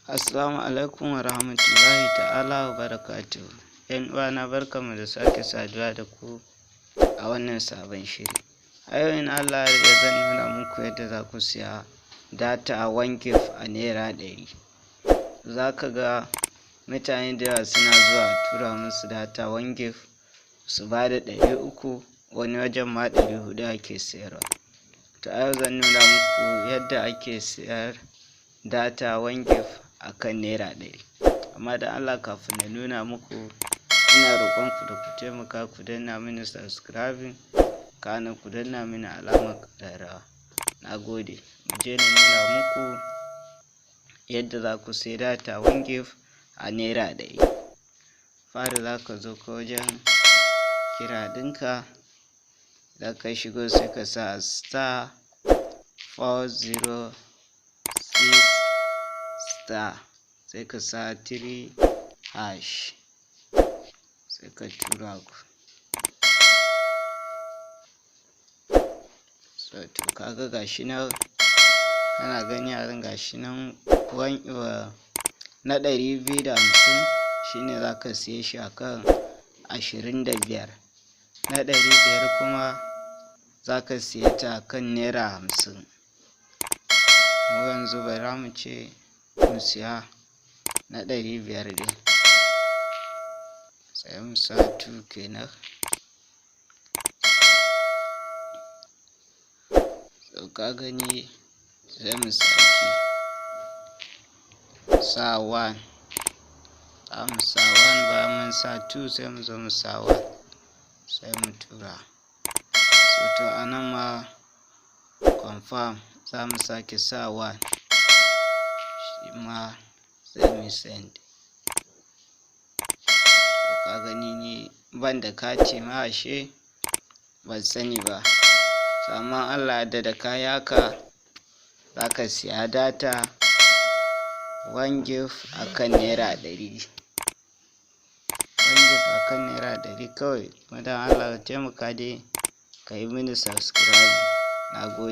Assalamu alaikum wa rahmatullahi ta'ala wa barakatuhu. ‘Yan uwana barkamu da sake saduwa da ku a wannan sabon shiri. A yau in Allah ya zan nuna muku yadda za ku siya data a 1 gig a naira 100. Za ka ga mutane da yawa suna zuwa tura musu data 1 gig su ba da 300, wani wajen ma 400 ake sayarwa. To a yau zan nuna muku yadda ake siyar data 1 gig a kan naira 100. Amma da Allah kafin na nuna muku, ina roƙonku da ku taimaka ku danna mini subscribing, kana ku danna mini alamar ƙararrawa. Na gode. Mu je na nuna muku yadda za ku sai data 1 gig a naira 100. Fari za ka zo ka wajen kira ɗinka, da ka shigo sai ka sa *406* sai ka sa 3#, sai ka tura ku. So to kaga gashi nan, kana gani a ran gashi nan na 250 shine za ka siye shi a kan 25. Na 500 kuma za ka siye ta a kan naira 50. Mu yanzu bara mu ce mu siya na 500 din, sai mu sa 2 kenan. So ka gani sai mu saki sa 1. Za mu sa 1, bayan mun sa 2 sai mu zo mu sa 1 sai mu tura. So to anan ma confirm za mu sake sa 1, shi ma sai mu send. So ka gani ni ban da kati ma ashe ban sani ba. Amma Allah da kayi haka za ka siya data 1 gig a kan naira 100. 1 gig a kan naira 100 kawai. Madan Allah ka taimaka dai ka yi mini subscribe. Na gode.